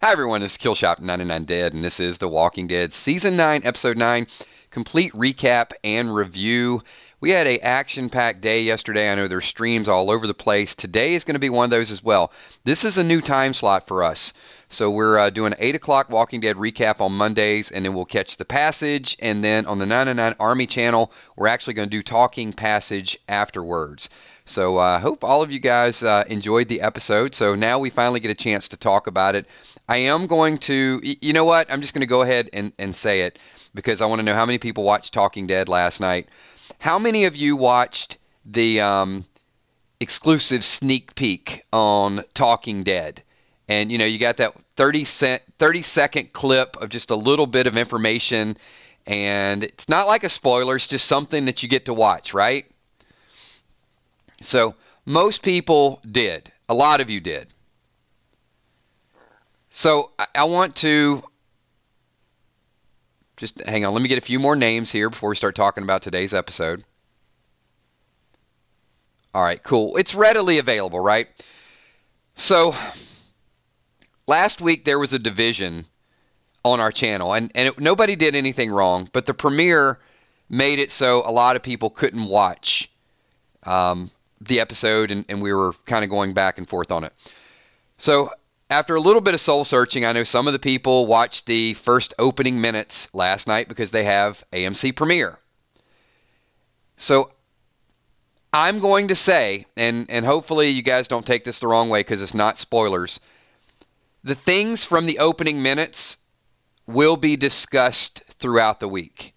Hi everyone, this is Killshot 99 Dead, and this is The Walking Dead Season 9, Episode 9, complete recap and review. We had an action-packed day yesterday. I know there's streams all over the place. Today is going to be one of those as well. This is a new time slot for us. So we're doing an 8 o'clock Walking Dead recap on Mondays, and then we'll catch The Passage, and then on the 99 Army channel, we're actually going to do Talking Passage afterwards. So I hope all of you guys enjoyed the episode. So now we finally get a chance to talk about it. I am going to, you know what, I'm just going to go ahead and say it, because I want to know how many people watched Talking Dead last night. How many of you watched the exclusive sneak peek on Talking Dead? And, you know, you got that 30-second clip of just a little bit of information, and it's not like a spoiler, it's just something that you get to watch, right? So, most people did. A lot of you did. So, I want to just hang on. Let me get a few more names here before we start talking about today's episode. All right, cool. It's readily available, right? So, last week there was a division on our channel, and nobody did anything wrong, but the premiere made it so a lot of people couldn't watch the episode, and we were kind of going back and forth on it. So, after a little bit of soul searching, I know some of the people watched the first opening minutes last night because they have AMC Premiere. So, I'm going to say, and hopefully you guys don't take this the wrong way because it's not spoilers, the things from the opening minutes will be discussed throughout the week.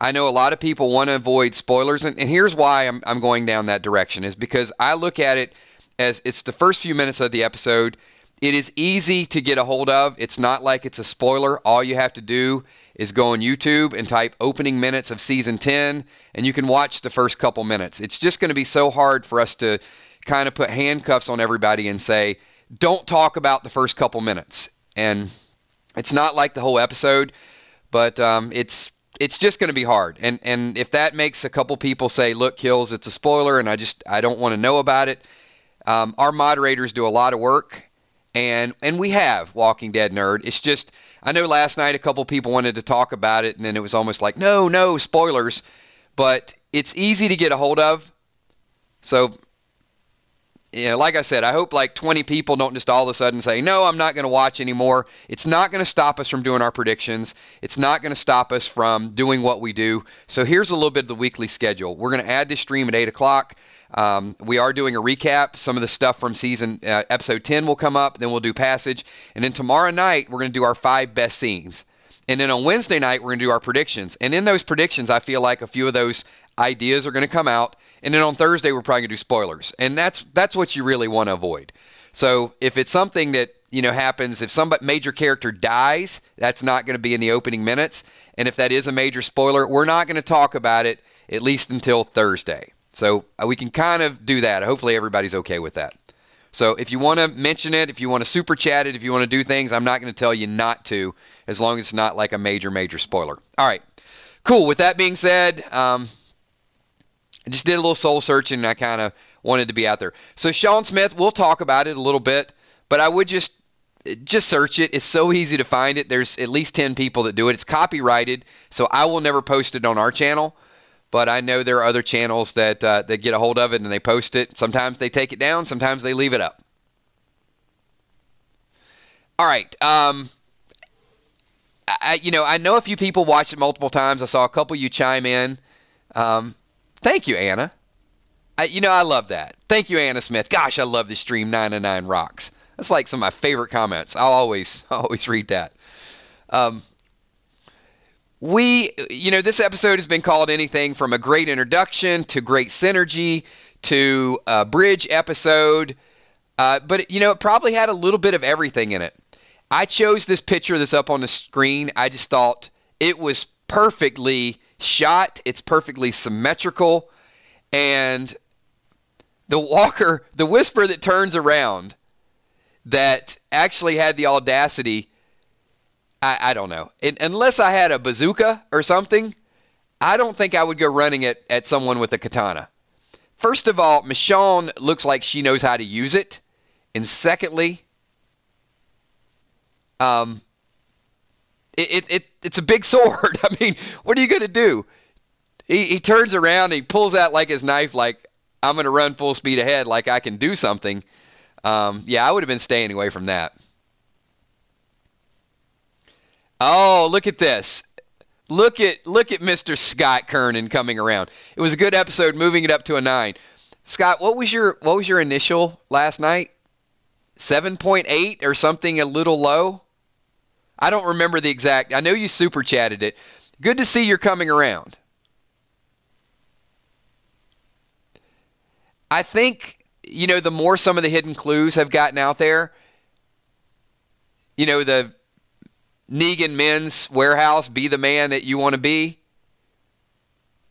I know a lot of people want to avoid spoilers, and here's why I'm going down that direction, is because I look at it as it's the first few minutes of the episode. It is easy to get a hold of. It's not like it's a spoiler. All you have to do is go on YouTube and type opening minutes of Season 10, and you can watch the first couple minutes. It's just going to be so hard for us to kind of put handcuffs on everybody and say, don't talk about the first couple minutes. And it's not like the whole episode, but it's just going to be hard. And if that makes a couple people say, look, Kills, it's a spoiler, and I don't want to know about it, our moderators do a lot of work. And we have Walking Dead Nerd. It's just, I know last night a couple people wanted to talk about it, and then it was almost like, no, spoilers. But it's easy to get a hold of. So, you know, like I said, I hope like 20 people don't just all of a sudden say, no, I'm not going to watch anymore. It's not going to stop us from doing our predictions. It's not going to stop us from doing what we do. So here's a little bit of the weekly schedule. We're going to add this stream at 8 o'clock. We are doing a recap. Some of the stuff from episode 10 will come up. Then we'll do Passage. And then tomorrow night, we're going to do our 5 best scenes. And then on Wednesday night, we're going to do our predictions. And in those predictions, I feel like a few of those ideas are going to come out. And then on Thursday, we're probably going to do spoilers. And that's what you really want to avoid. So if it's something that, you know, happens, if some major character dies, that's not going to be in the opening minutes. And if that is a major spoiler, we're not going to talk about it at least until Thursday. So we can kind of do that. Hopefully everybody's okay with that. So if you want to mention it, if you want to super chat it, if you want to do things, I'm not going to tell you not to, as long as it's not like a major spoiler. All right. Cool. With that being said, I just did a little soul searching, and I kind of wanted to be out there. So Sean Smith, we'll talk about it a little bit, but I would just search it. It's so easy to find it. There's at least 10 people that do it. It's copyrighted, so I will never post it on our channel. But I know there are other channels that get a hold of it and they post it. Sometimes they take it down. Sometimes they leave it up. All right. I know a few people watched it multiple times. I saw a couple of you chime in. Thank you, Anna. I love that. Thank you, Anna Smith. Gosh, I love this stream. 99 rocks. That's like some of my favorite comments. I'll always read that. This episode has been called anything from a great introduction to great synergy to a bridge episode. But it probably had a little bit of everything in it. I chose this picture that's up on the screen. I just thought it was perfectly shot. It's perfectly symmetrical. And the whisper that turns around that actually had the audacity, I don't know. Unless I had a bazooka or something, I don't think I would go running at someone with a katana. First of all, Michonne looks like she knows how to use it. And secondly, It's a big sword. I mean, what are you going to do? He turns around and he pulls out like his knife, like, I'm going to run full speed ahead, like I can do something. Yeah, I would have been staying away from that. Oh, look at this. Look at Mr. Scott Kernan coming around. It was a good episode, moving it up to a 9. Scott, what was your initial last night? 7.8 or something a little low? I don't remember the exact. I know you super chatted it. Good to see you're coming around. I think, the more some of the hidden clues have gotten out there, the Negan Men's Warehouse, be the man that you want to be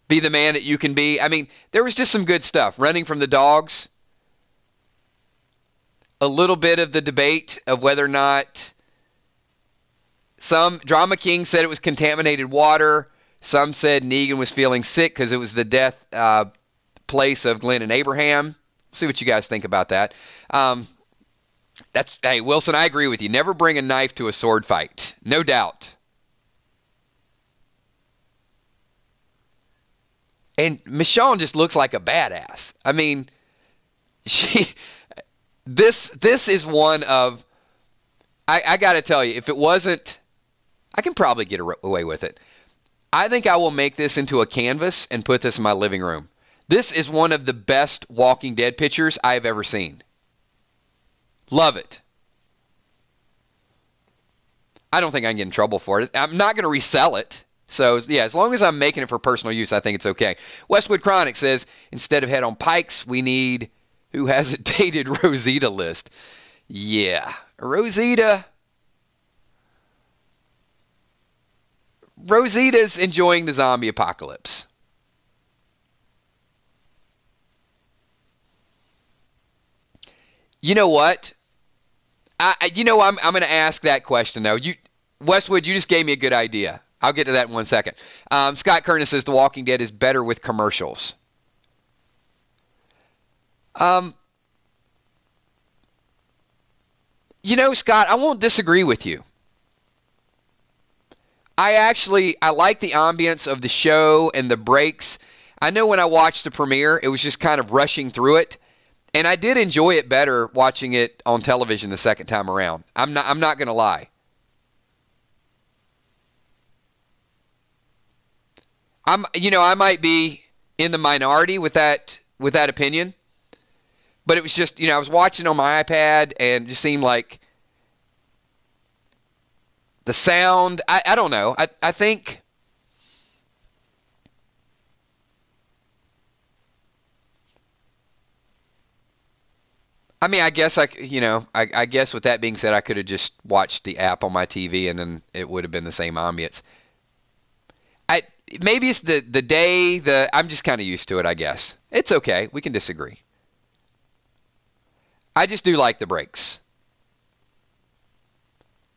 the man that you can be. I mean, there was just some good stuff. Running from the dogs. A little bit of the debate of whether or not some Drama King said it was contaminated water. Some said Negan was feeling sick because it was the death place of Glenn and Abraham. See what you guys think about that. Hey, Wilson, I agree with you. Never bring a knife to a sword fight. No doubt. And Michonne just looks like a badass. I mean, this is one of, I got to tell you, if it wasn't, I can probably get away with it. I think I will make this into a canvas and put this in my living room. This is one of the best Walking Dead pictures I've ever seen. Love it. I don't think I can get in trouble for it. I'm not going to resell it. So, yeah, as long as I'm making it for personal use, I think it's okay. Westwood Chronic says, instead of head on pikes, we need who hasn't dated Rosita list. Yeah, Rosita's enjoying the zombie apocalypse. You know what? I'm going to ask that question, though. Westwood, you just gave me a good idea. I'll get to that in 1 second. Scott Kernan says The Walking Dead is better with commercials. Scott, I won't disagree with you. I like the ambience of the show and the breaks. I know when I watched the premiere, it was just kind of rushing through it. And I did enjoy it better watching it on television the second time around. I'm not going to lie. I might be in the minority with that opinion. But it was just, I was watching on my iPad and it just seemed like the sound, I don't know. I think I guess I guess with that being said, I could have just watched the app on my TV and then it would have been the same ambience. Maybe it's the day, I'm just kind of used to it, I guess. It's okay. We can disagree. I just do like the breaks.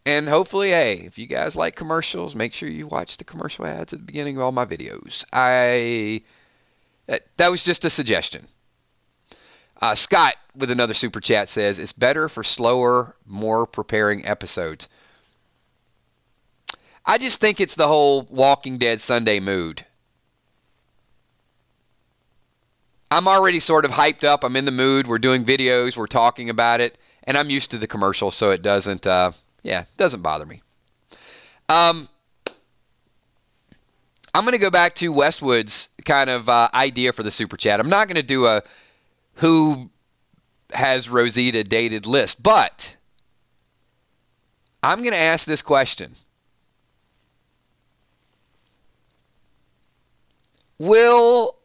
And hopefully, hey, if you guys like commercials, make sure you watch the commercial ads at the beginning of all my videos. That was just a suggestion. Scott, with another super chat, says, it's better for slower, more preparing episodes. I just think it's the whole Walking Dead Sunday mood. I'm already sort of hyped up. I'm in the mood. We're doing videos. We're talking about it. And I'm used to the commercial, so it doesn't, it doesn't bother me. I'm going to go back to Westwood's kind of idea for the super chat. I'm not going to do a who has Rosita dated list, but I'm going to ask this question. Will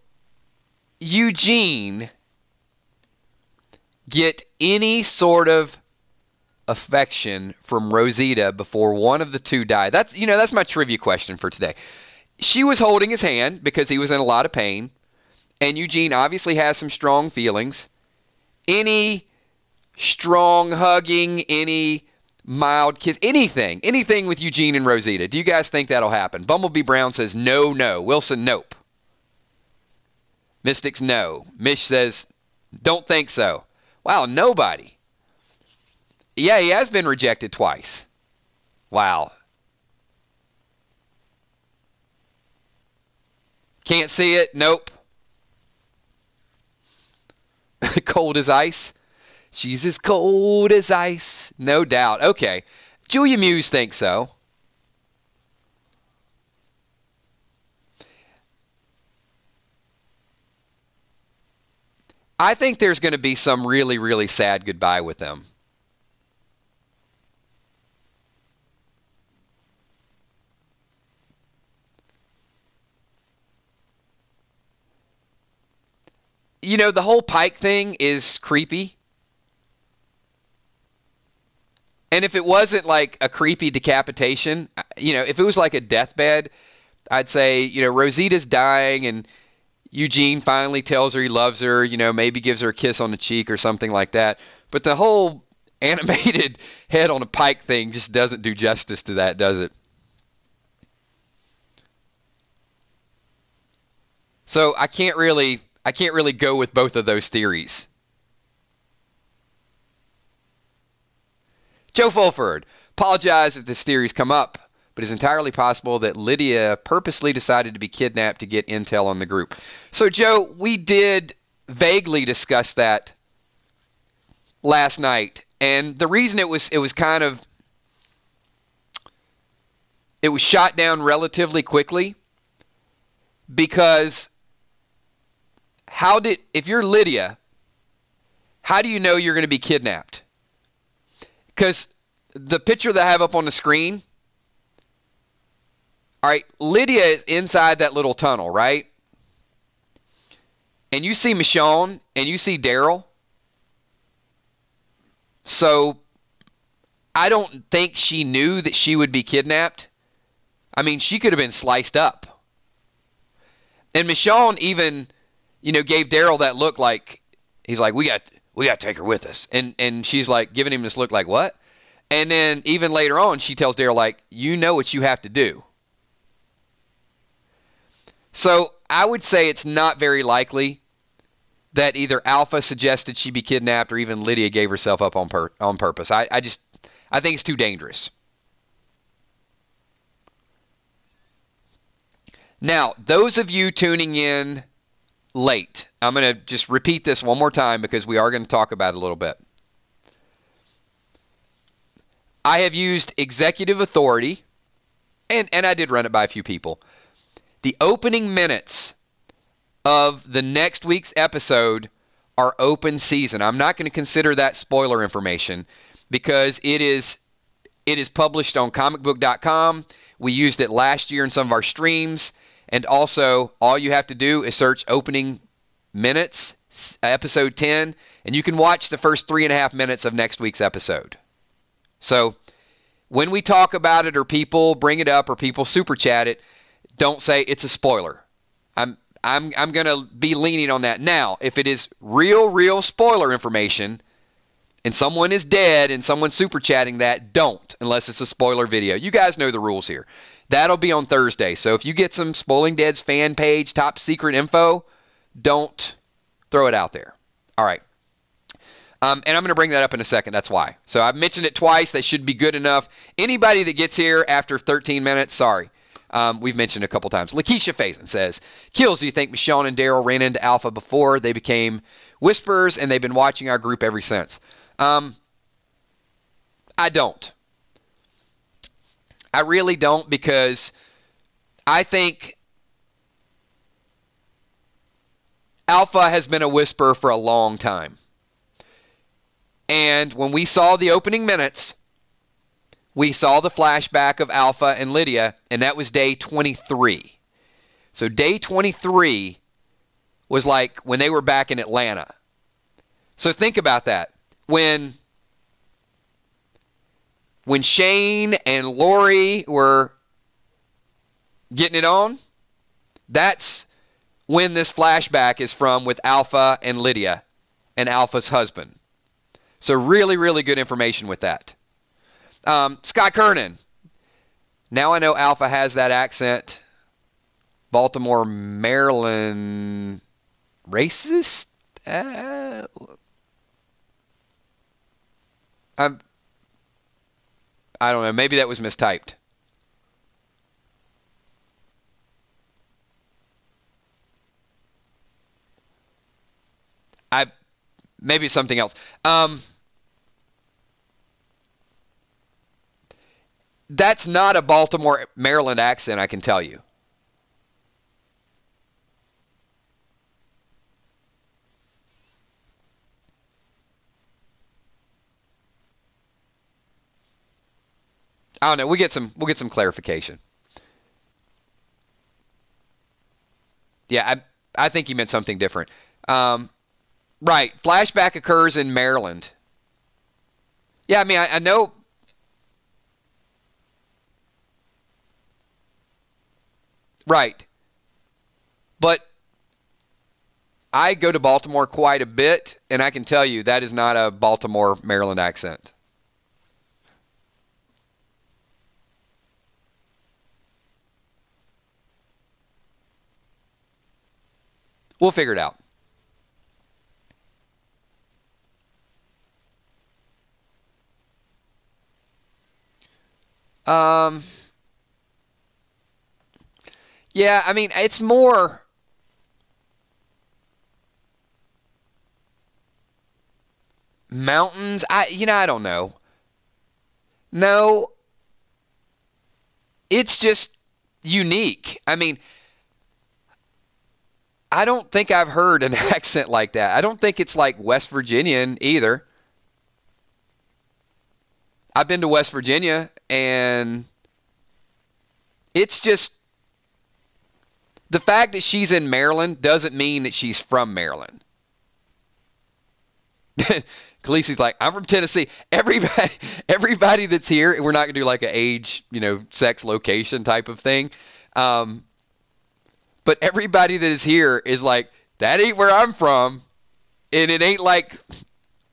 Eugene get any sort of affection from Rosita before one of the two die? That's my trivia question for today. She was holding his hand because he was in a lot of pain, and Eugene obviously has some strong feelings. Any strong hugging, any mild kiss, anything with Eugene and Rosita. Do you guys think that'll happen? Bumblebee Brown says no. Wilson, nope. Mystics, no. Mish says, don't think so. Wow, nobody. Yeah, he has been rejected twice. Wow. Can't see it? Nope. Cold as ice? She's as cold as ice. No doubt. Okay. Julia Muse thinks so. I think there's going to be some really, really sad goodbye with them. You know, the whole Pike thing is creepy. And if it wasn't like a creepy decapitation, you know, if it was like a deathbed, I'd say, you know, Rosita's dying and Eugene finally tells her he loves her, you know, maybe gives her a kiss on the cheek or something like that. But the whole animated head on a Pike thing just doesn't do justice to that, does it? So I can't really go with both of those theories. Joe Fulford, apologize if this theory's come up, but it's entirely possible that Lydia purposely decided to be kidnapped to get intel on the group. So, Joe, we did vaguely discuss that last night, and the reason it was shot down relatively quickly because if you're Lydia, how do you know you're going to be kidnapped? Because the picture that I have up on the screen, all right, Lydia is inside that little tunnel, right? And you see Michonne and you see Daryl. So I don't think she knew that she would be kidnapped. I mean, she could have been sliced up. And Michonne even, you know, gave Daryl that look like, he's like, we got to take her with us. And she's like giving him this look like, what? And then even later on, she tells Daryl, like, you know what you have to do. So I would say it's not very likely that either Alpha suggested she be kidnapped or even Lydia gave herself up on purpose. I think it's too dangerous. Now, those of you tuning in late, I'm going to just repeat this one more time because we are going to talk about it a little bit. I have used executive authority, and I did run it by a few people. The opening minutes of the next week's episode are open season. I'm not going to consider that spoiler information because it is published on comicbook.com. We used it last year in some of our streams. And also, all you have to do is search opening minutes, episode 10, and you can watch the first 3.5 minutes of next week's episode. So, when we talk about it or people bring it up or people super chat it, don't say it's a spoiler. I'm going to be leaning on that. Now, if it is real spoiler information and someone is dead and someone's super chatting that, don't, unless it's a spoiler video. You guys know the rules here. That'll be on Thursday. So if you get some Spoiling Dead's fan page, top secret info, don't throw it out there. All right. And I'm going to bring that up in a second. That's why. So I've mentioned it twice. That should be good enough. Anybody that gets here after 13 minutes, sorry. We've mentioned it a couple times. Lakeisha Faison says, Kills, do you think Michonne and Daryl ran into Alpha before they became Whispers and they've been watching our group ever since? I don't. I really don't, because I think Alpha has been a Whisperer for a long time. And when we saw the opening minutes, we saw the flashback of Alpha and Lydia, and that was day 23. So day 23 was like when they were back in Atlanta. So think about that. When Shane and Lori were getting it on, that's when this flashback is from with Alpha and Lydia and Alpha's husband. So really good information with that. Scott Kernan. Now I know Alpha has that accent. Baltimore, Maryland racist? I don't know. Maybe that was mistyped. Maybe it's something else. That's not a Baltimore, Maryland accent, I can tell you. I don't know. We'll get some clarification. Yeah, I think you meant something different. Right. Flashback occurs in Maryland. Yeah, I mean, I know. Right. But I go to Baltimore quite a bit, and I can tell you that is not a Baltimore, Maryland accent. We'll figure it out. Yeah, I mean, it's more mountains. I don't know. No, it's just unique. I mean, I don't think I've heard an accent like that. I don't think it's like West Virginian either. I've been to West Virginia, and it's just the fact that she's in Maryland doesn't mean that she's from Maryland. Khaleesi's like, I'm from Tennessee. Everybody that's here, and we're not going to do like an age, sex, location type of thing. But everybody that is here is like, that ain't where I'm from. And it ain't like,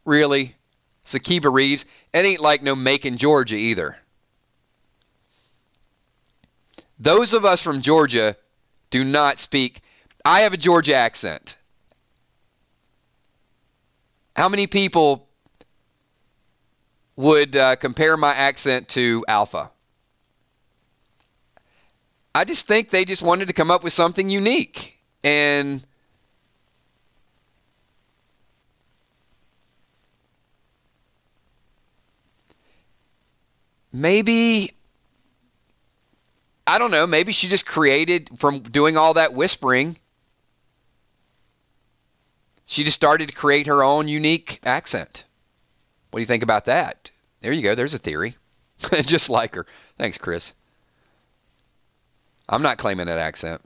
really, Sakiba Reeves. It ain't like no Macon, Georgia either. Those of us from Georgia do not speak. I have a Georgia accent. How many people would compare my accent to Alpha? I just think they just wanted to come up with something unique. And maybe, I don't know, maybe she just created from doing all that whispering. She just started to create her own unique accent. What do you think about that? There you go. There's a theory. Just like her. Thanks, Chris. I'm not claiming that accent.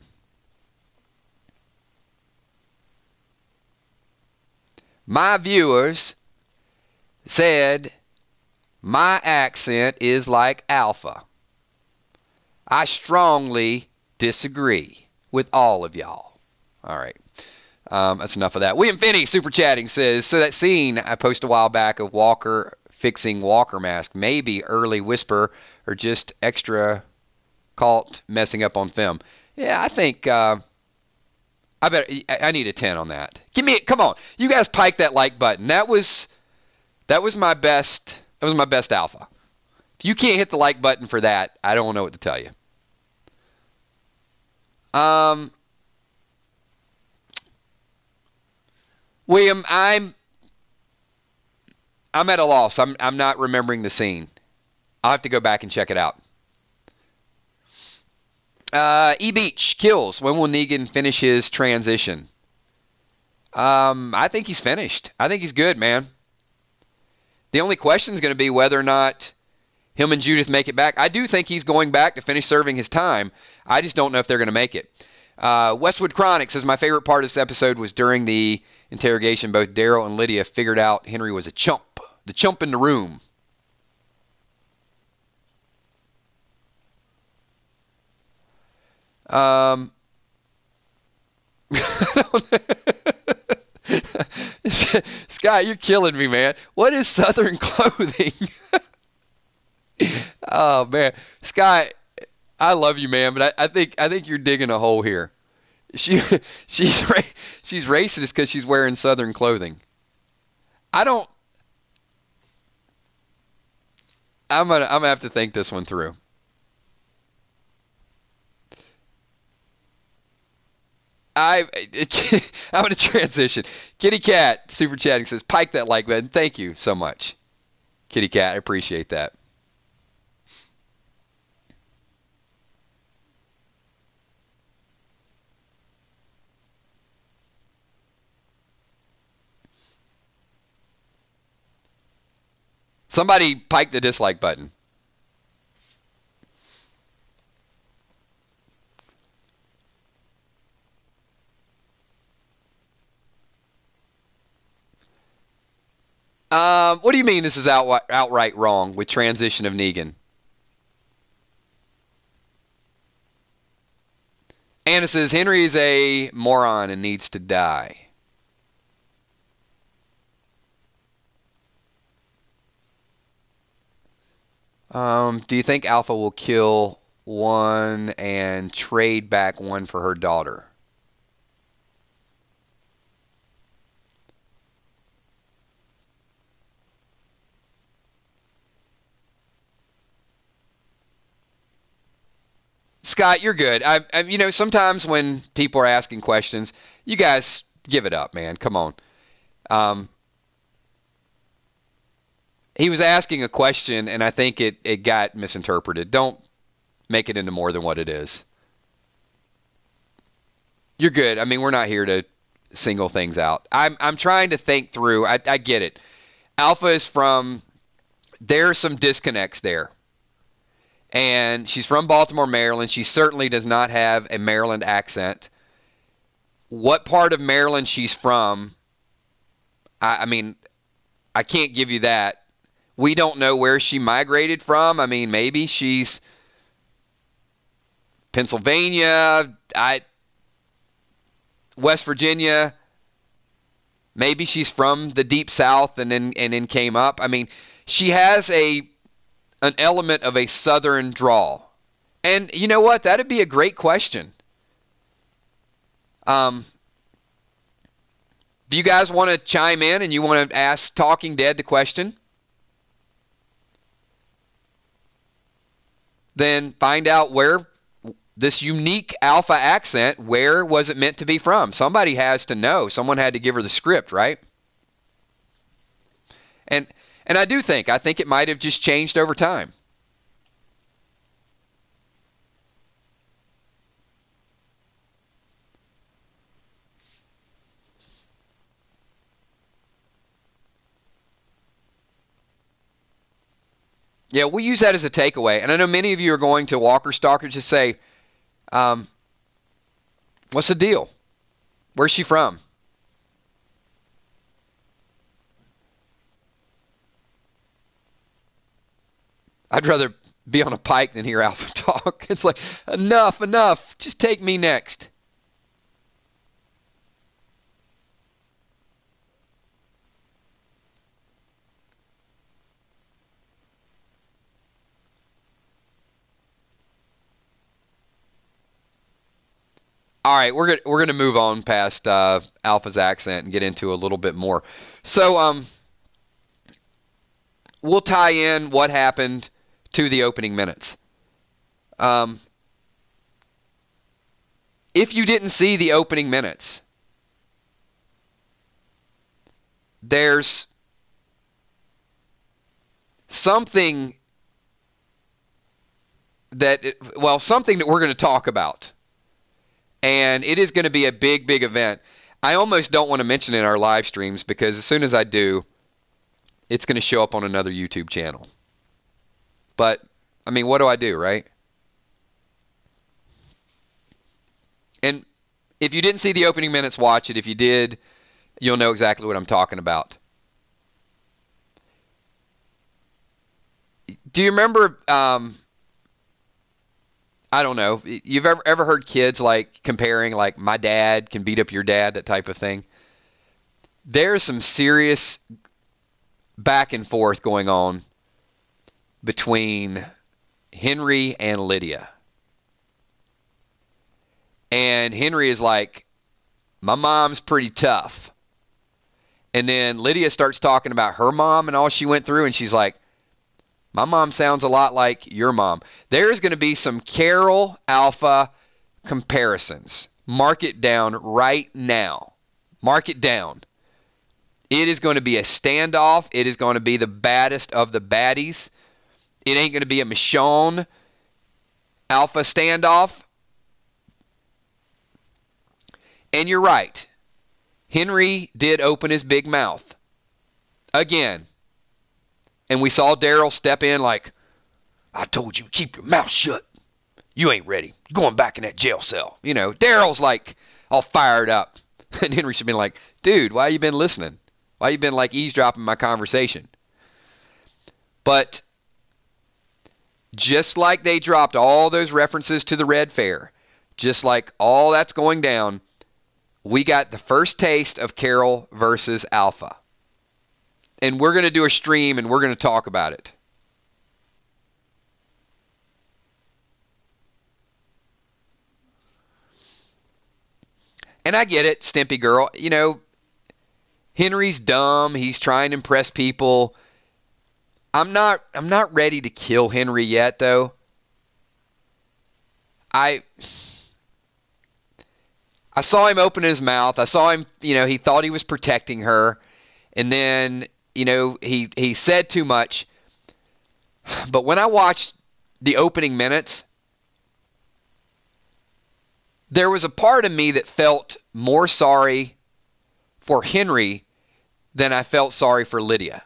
My viewers said my accent is like Alpha. I strongly disagree with all of y'all. All right. That's enough of that. William Finney, super chatting, says, so that scene I posted a while back of Walker fixing Walker mask, maybe early whisper or just extra caught messing up on film. Yeah, I think I need a 10 on that. Come on. You guys pike that like button. That was my best. That was my best Alpha. If you can't hit the like button for that, I don't know what to tell you. William, I'm at a loss. I'm not remembering the scene. I'll have to go back and check it out. E Beach kills. When will Negan finish his transition? I think he's finished. I think he's good, man. The only question is going to be whether or not him and Judith make it back. I do think he's going back to finish serving his time. I just don't know if they're going to make it. Westwood Chronic says, my favorite part of this episode was during the interrogation. Both Daryl and Lydia figured out Henry was a chump. The chump in the room. Scott, you're killing me, man. What is Southern clothing? Oh man, Scott, I love you, man, but I think you're digging a hole here. She's racist because she's wearing Southern clothing. I don't. I'm gonna have to think this one through. I'm going to transition. Kitty Cat super chatting says, "Pike that like button." Thank you so much, Kitty Cat. I appreciate that. Somebody pike the dislike button. What do you mean this is outright wrong with transition of Negan? Anna says, Henry is a moron and needs to die. Do you think Alpha will kill one and trade back one for her daughter? Scott, you're good. You know, sometimes when people are asking questions, you guys give it up, man. Come on. He was asking a question, and I think it got misinterpreted. Don't make it into more than what it is. You're good. I mean, we're not here to single things out. I'm trying to think through. I get it. Alpha is from. There are some disconnects there. And she's from Baltimore, Maryland. She certainly does not have a Maryland accent. What part of Maryland she's from, I mean, I can't give you that. We don't know where she migrated from. I mean, maybe she's Pennsylvania, West Virginia. Maybe she's from the deep south and then came up. I mean, she has an element of a southern drawl. And you know what? That'd be a great question. If you guys want to chime in and you want to ask Talking Dead the question, then find out where this unique Alpha accent, where was it meant to be from? Somebody has to know. Someone had to give her the script, right? And I think it might have just changed over time. Yeah, we'll use that as a takeaway. And I know many of you are going to Walker Stalker to say, what's the deal? Where's she from? I'd rather be on a pike than hear Alpha talk. It's like, enough. Just take me next. All right, we're gonna move on past Alpha's accent and get into a little bit more. So we'll tie in what happened to the opening minutes. If you didn't see the opening minutes, there's something something that we're going to talk about. And it is going to be a big, big event. I almost don't want to mention it in our live streams because as soon as I do, it's going to show up on another YouTube channel. But, I mean, what do I do, right? And if you didn't see the opening minutes, watch it. If you did, you'll know exactly what I'm talking about. Do you remember... I don't know. You've ever heard kids like comparing like my dad can beat up your dad, that type of thing? There's some serious back and forth going on between Henry and Lydia. And Henry is like, my mom's pretty tough. And then Lydia starts talking about her mom and all she went through, and she's like, My mom sounds a lot like your mom. There's going to be some Carol Alpha comparisons. Mark it down right now. Mark it down. It is going to be a standoff. It is going to be the baddest of the baddies. It ain't going to be a Michonne Alpha standoff. And you're right. Henry did open his big mouth. Again. And we saw Daryl step in like, I told you, keep your mouth shut. You ain't ready. You're going back in that jail cell. You know, Daryl's like all fired up. And Henry should be like, dude, why you been listening? Why you been like eavesdropping my conversation? But just like they dropped all those references to the Red Fair, just like all that's going down, we got the first taste of Carol versus Alpha. And we're going to do a stream and we're going to talk about it. And I get it, Stimpy girl. You know, Henry's dumb. He's trying to impress people. I'm not ready to kill Henry yet, though. I saw him open his mouth. I saw him, you know, he thought he was protecting her. And then, you know, he said too much. But when I watched the opening minutes, there was a part of me that felt more sorry for Henry than I felt sorry for Lydia.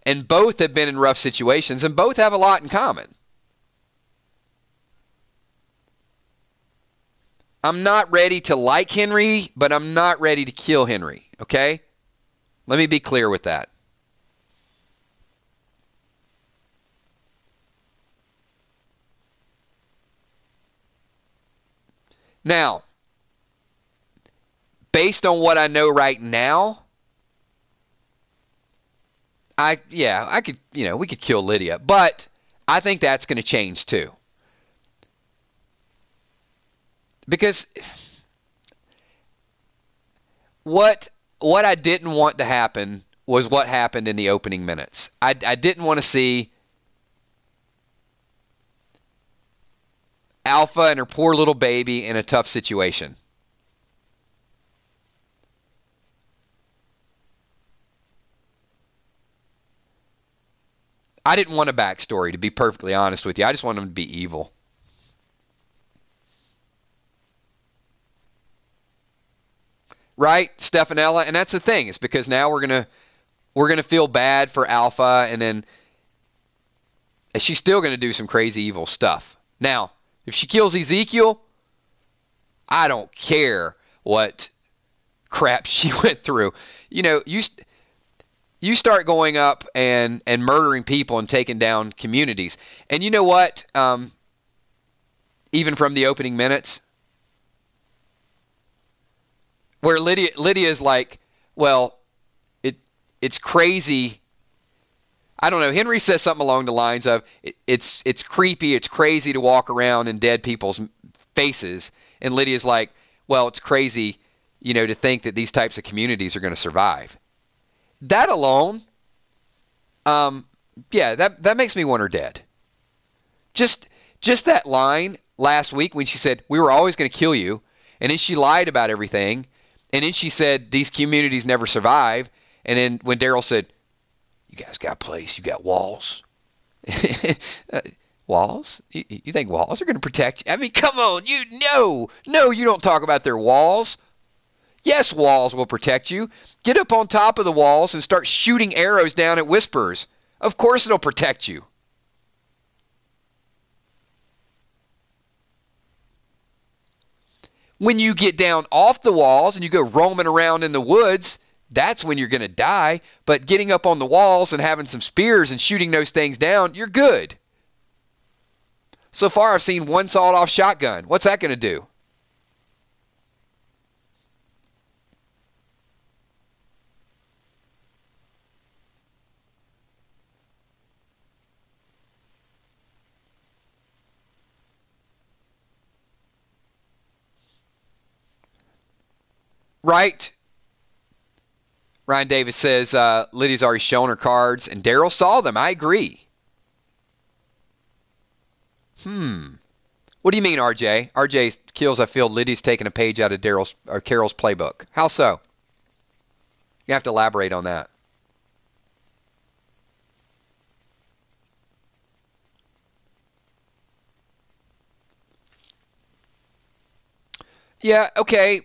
And both have been in rough situations, and both have a lot in common. I'm not ready to like Henry, but I'm not ready to kill Henry, okay? Let me be clear with that. Now, based on what I know right now, I could, you know, we could kill Lydia, but I think that's going to change too. Because what I didn't want to happen was what happened in the opening minutes. I didn't want to see Alpha and her poor little baby in a tough situation. I didn't want a backstory, to be perfectly honest with you. I just wanted him to be evil. Right, Stefanella? And that's the thing. It's because now we're gonna feel bad for Alpha, and then she's still gonna do some crazy evil stuff. Now, if she kills Ezekiel, I don't care what crap she went through. You know, you start going up and murdering people and taking down communities. And you know what? Even from the opening minutes, where Lydia's like, well, it's crazy. I don't know. Henry says something along the lines of, it's creepy, it's crazy to walk around in dead people's faces. And Lydia's like, well, it's crazy, you know, to think that these types of communities are going to survive. That alone, yeah, that makes me want her dead. Just that line last week when she said, we were always going to kill you, and then she lied about everything, and then she said, these communities never survive, and then when Daryl said, you guys got a place, you got walls. Walls? You think walls are going to protect you? I mean, come on, no, you don't talk about their walls. Yes, walls will protect you. Get up on top of the walls and start shooting arrows down at Whisperers. Of course it'll protect you. When you get down off the walls and you go roaming around in the woods, that's when you're going to die. But getting up on the walls and having some spears and shooting those things down, you're good. So far I've seen one sawed-off shotgun. What's that going to do? Right? Ryan Davis says Lydia's already shown her cards, and Daryl saw them. I agree. What do you mean, RJ? RJ Kills, I feel Lydia's taking a page out of Daryl's or Carol's playbook. How so? You have to elaborate on that. Yeah, okay.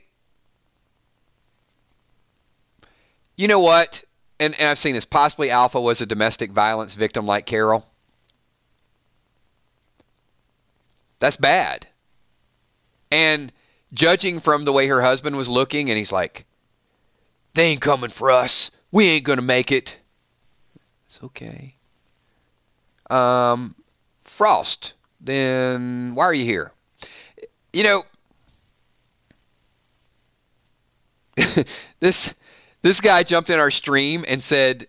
You know what? And I've seen this. Possibly Alpha was a domestic violence victim like Carol. That's bad. And judging from the way her husband was looking, and he's like, they ain't coming for us. We ain't going to make it. It's okay. Frost, then why are you here? You know, this guy jumped in our stream and said,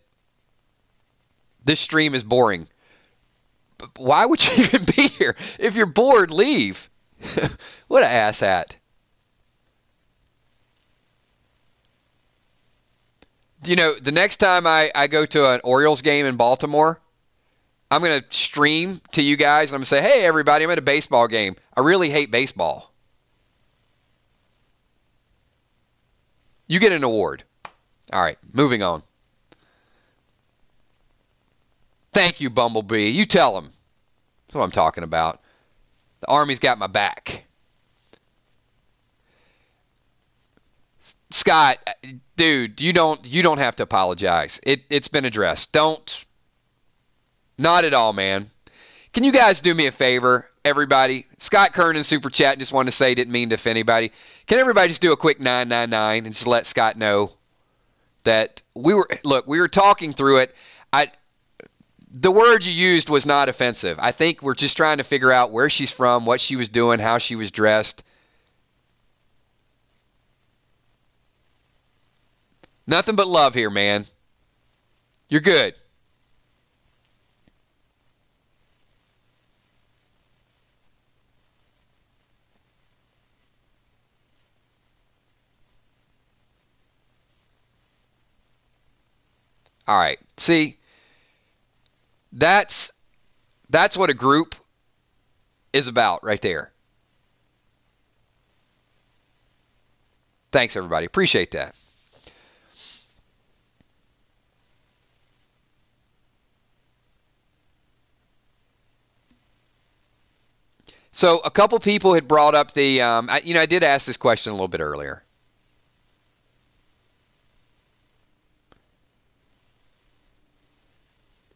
this stream is boring. But why would you even be here? If you're bored, leave. What an asshat. You know, the next time I go to an Orioles game in Baltimore, I'm going to stream to you guys, and I'm going to say, hey, everybody, I'm at a baseball game. I really hate baseball. You get an award. All right, moving on. Thank you, Bumblebee. You tell him. That's what I'm talking about. The Army's got my back. Scott, dude, you don't have to apologize. It's been addressed. Don't. Not at all, man. Can you guys do me a favor, everybody? Scott Kernan super chat just wanted to say didn't mean to offend anybody. Can everybody just do a quick 999 and just let Scott know that we were talking through it. The word you used was not offensive. I think we're just trying to figure out where she's from, what she was doing, how she was dressed. Nothing but love here, man. You're good. All right. See, that's what a group is about right there. Thanks, everybody. Appreciate that. So a couple people had brought up the, I did ask this question a little bit earlier.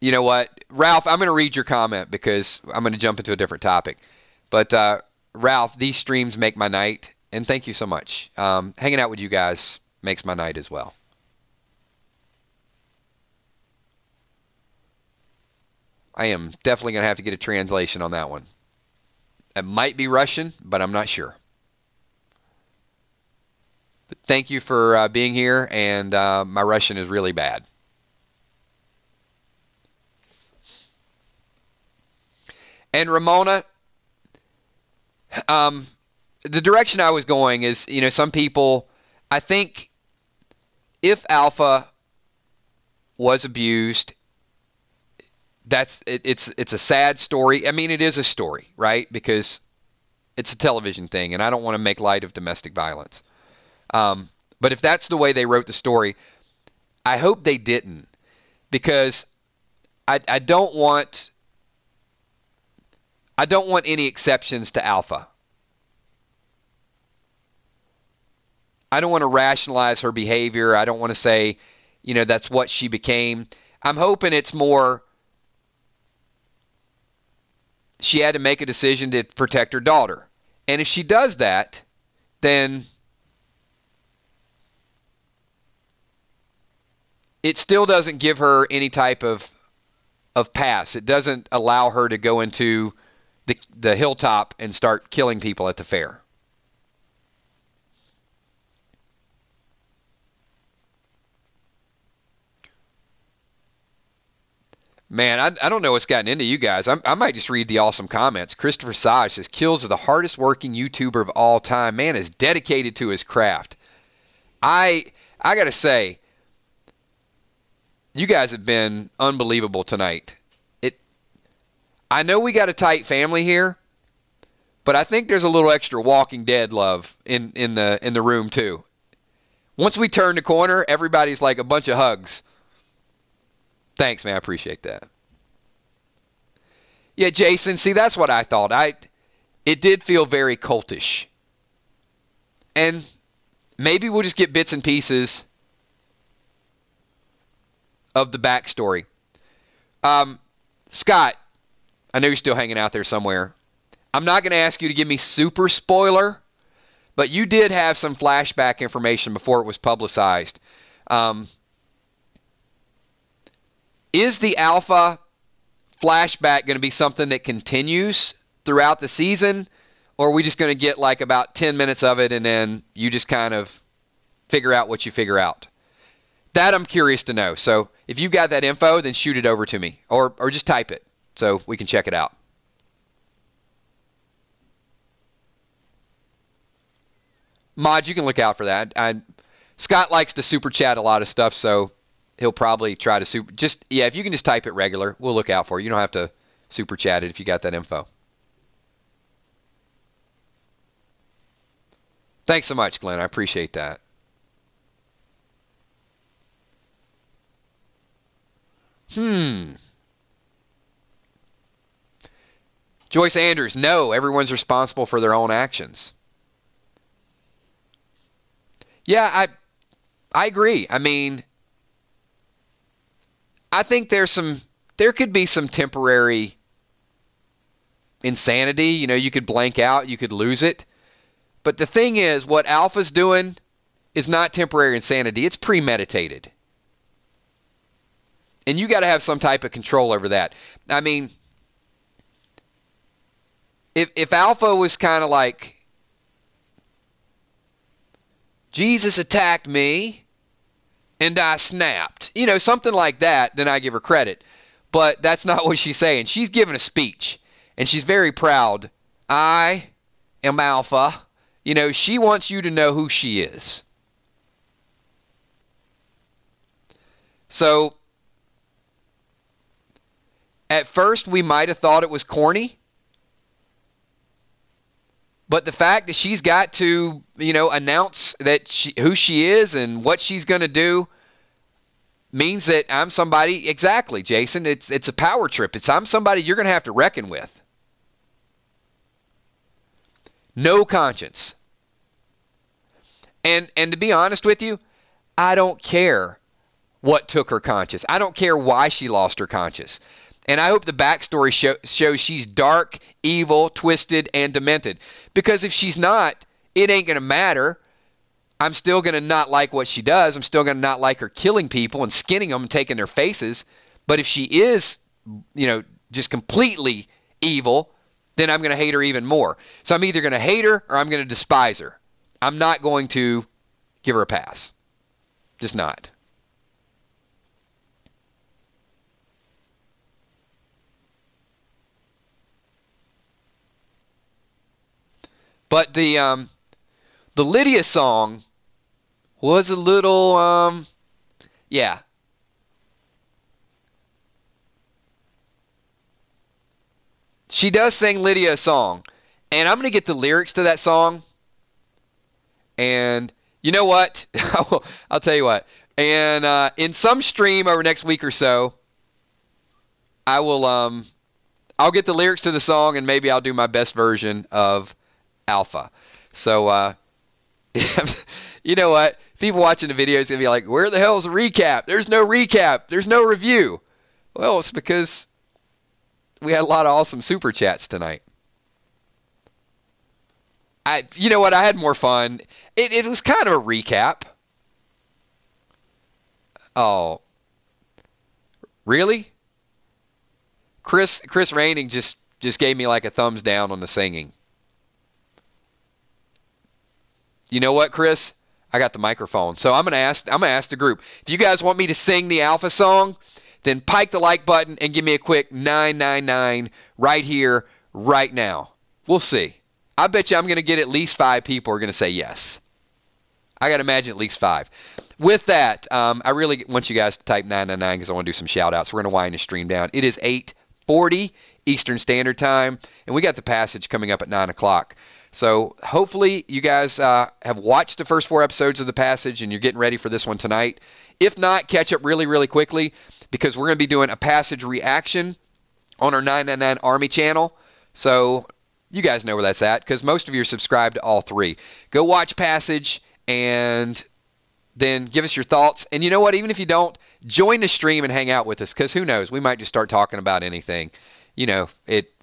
You know what? Ralph, I'm going to read your comment because I'm going to jump into a different topic. But Ralph, these streams make my night, and thank you so much. Hanging out with you guys makes my night as well. I am definitely going to have to get a translation on that one. It might be Russian, but I'm not sure. But thank you for being here, and my Russian is really bad. And Ramona, the direction I was going is, some people, I think if Alpha was abused, it's a sad story. I mean, it is a story, right? Because it's a television thing, and I don't want to make light of domestic violence. But if that's the way they wrote the story, I hope they didn't, because I don't want any exceptions to Alpha. I don't want to rationalize her behavior. I don't want to say, that's what she became. I'm hoping it's more she had to make a decision to protect her daughter. And if she does that, then it still doesn't give her any type of pass. It doesn't allow her to go into the Hilltop and start killing people at the fair. Man, I don't know what's gotten into you guys. I might just read the awesome comments. Christopher Sage says, Kills is the hardest working YouTuber of all time. Man is dedicated to his craft. I got to say, You guys have been unbelievable tonight. I know we got a tight family here, but I think there's a little extra Walking Dead love in the room too. Once we turn the corner, everybody's like a bunch of hugs. Thanks, man. I appreciate that. Yeah, Jason, see, that's what I thought. It did feel very cultish. And maybe we'll just get bits and pieces of the backstory. Scott, I know you're still hanging out there somewhere. I'm not going to ask you to give me super spoiler, but you did have some flashback information before it was publicized. Is the Alpha flashback going to be something that continues throughout the season, or are we just going to get like about 10 minutes of it and then you just kind of figure out what you figure out? That I'm curious to know. So if you've got that info, then shoot it over to me, or just type it so we can check it out. Mod, you can look out for that. Scott likes to super chat a lot of stuff, so he'll probably try to if you can just type it regular, we'll look out for it. You don't have to super chat it if you got that info. Thanks so much, Glenn. I appreciate that. Joyce Anders, no, everyone's responsible for their own actions. Yeah, I agree. I mean, I think there could be some temporary insanity. You know, you could blank out, you could lose it. But the thing is, what Alpha's doing is not temporary insanity. It's premeditated. And you got to have some type of control over that. I mean, if Alpha was kind of like, Jesus attacked me and I snapped, you know, something like that, then I give her credit. But that's not what she's saying. She's giving a speech, and she's very proud. I am Alpha. You know, she wants you to know who she is. So, at first, we might have thought it was corny. But the fact that she's got to, you know, announce that who she is and what she's going to do means that I'm somebody, exactly, Jason, it's a power trip. I'm somebody you're going to have to reckon with. No conscience. And to be honest with you, I don't care what took her conscience. I don't care why she lost her conscience. And I hope the backstory shows she's dark, evil, twisted, and demented. Because if she's not, it ain't going to matter. I'm still going to not like what she does. I'm still going to not like her killing people and skinning them and taking their faces. But if she is, you know, just completely evil, then I'm going to hate her even more. So I'm either going to hate her or I'm going to despise her. I'm not going to give her a pass. Just not. But the Lydia song was a little, yeah. She does sing Lydia a song. And I'm going to get the lyrics to that song. And you know what? I'll tell you what. And in some stream over next week or so, I'll get the lyrics to the song, and maybe I'll do my best version of Alpha. So, you know what? People watching the video is going to be like, where the hell is the recap? There's no recap. There's no review. Well, it's because we had a lot of awesome super chats tonight. You know what? I had more fun. It was kind of a recap. Oh. Really? Chris Raining just gave me like a thumbs down on the singing. You know what, Chris? I got the microphone. So I'm gonna ask the group. If you guys want me to sing the Alpha song, then pike the like button and give me a quick 999 right here, right now. We'll see. I bet you I'm gonna get at least 5 people who are gonna say yes. I got to imagine at least 5. With that, I really want you guys to type 999 because I want to do some shout-outs. We're going to wind the stream down. It is 8:40 Eastern Standard Time, and we got the passage coming up at 9 o'clock. So hopefully you guys have watched the first 4 episodes of the passage and you're getting ready for this one tonight. If not, catch up really, really quickly because we're going to be doing a passage reaction on our 999 Army channel. So you guys know where that's at because most of you are subscribed to all 3. Go watch Passage and then give us your thoughts. And you know what? Even if you don't, join the stream and hang out with us because who knows? We might just start talking about anything. You know,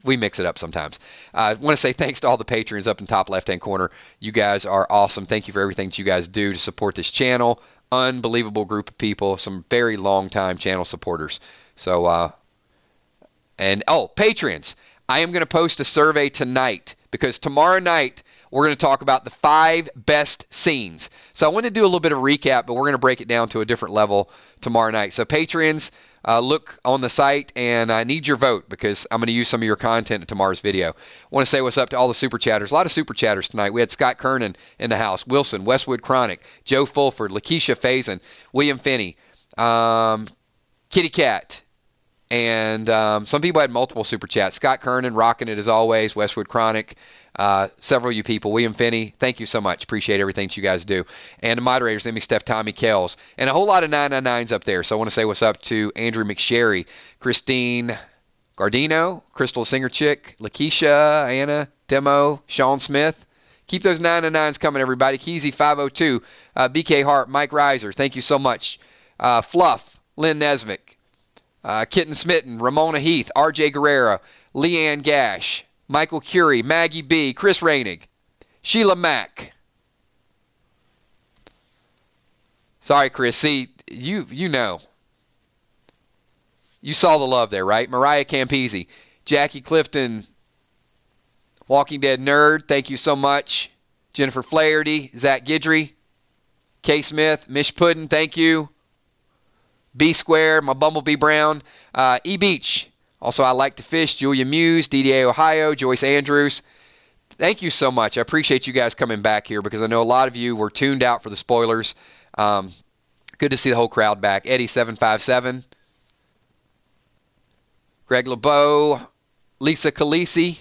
we mix it up sometimes. I want to say thanks to all the patrons up in the top left-hand corner. You guys are awesome. Thank you for everything that you guys do to support this channel. Unbelievable group of people. Some very long-time channel supporters. So, patrons. I am going to post a survey tonight because tomorrow night we're going to talk about the 5 best scenes. So I want to do a little bit of a recap, but we're going to break it down to a different level tomorrow night. So patrons, look on the site, and I need your vote because I'm going to use some of your content in tomorrow's video. I want to say what's up to all the super chatters. A lot of super chatters tonight. We had Scott Kernan in the house, Wilson, Westwood Chronic, Joe Fulford, Lakeisha Faison, William Finney, Kitty Cat, and some people had multiple super chats. Scott Kernan rocking it as always, Westwood Chronic. Several of you people, William Finney, thank you so much. Appreciate everything that you guys do. And the moderators, Emmy, Steph, Tommy, Kells, and a whole lot of 999s up there. So I want to say what's up to Andrew McSherry, Christine Gardino, Crystal Singer Chick, Lakeisha, Anna, Demo, Sean Smith. Keep those 999s coming, everybody. Keezy 502, BK Hart, Mike Reiser, thank you so much. Fluff, Lynn Nesvick, Kitten Smitten, Ramona Heath, RJ Guerrero, Leanne Gash, Michael Curie, Maggie B., Chris Rainig, Sheila Mack. Sorry, Chris. See, you know. You saw the love there, right? Mariah Campese, Jackie Clifton, Walking Dead Nerd, thank you so much. Jennifer Flaherty, Zach Guidry, K. Smith, Mish Puddin, thank you. B Square, my Bumblebee Brown, E Beach. Also, I Like to Fish, Julia Muse, DDA Ohio, Joyce Andrews. Thank you so much. I appreciate you guys coming back here because I know a lot of you were tuned out for the spoilers. Good to see the whole crowd back. Eddie757, Greg LeBeau, Lisa Calisi,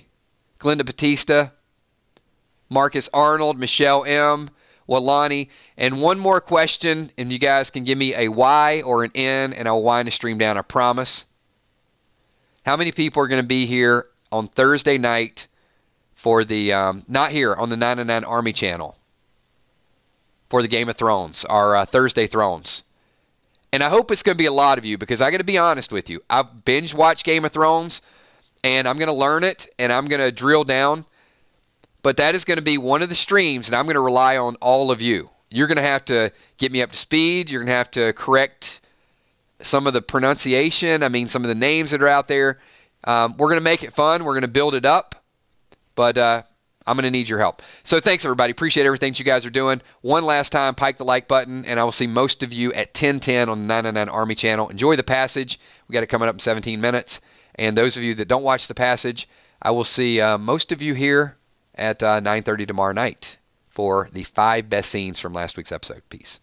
Glenda Batista, Marcus Arnold, Michelle M., Walani, and one more question, and you guys can give me a Y or an N, and I'll wind the stream down, I promise. How many people are going to be here on Thursday night for the, not here, on the 999 Army channel for the Game of Thrones, our Thursday Thrones? And I hope it's going to be a lot of you because I got to be honest with you. I've binge-watched Game of Thrones, and I'm going to learn it, and I'm going to drill down. But that is going to be one of the streams, and I'm going to rely on all of you. You're going to have to get me up to speed. You're going to have to correct some of the pronunciation. I mean, some of the names that are out there. We're going to make it fun. We're going to build it up. But I'm going to need your help. So thanks, everybody. Appreciate everything that you guys are doing. One last time, pike the like button, and I will see most of you at 10:10 on the 999 Army channel. Enjoy the passage. We got it coming up in 17 minutes. And those of you that don't watch the passage, I will see most of you here at 9:30 tomorrow night for the 5 best scenes from last week's episode. Peace.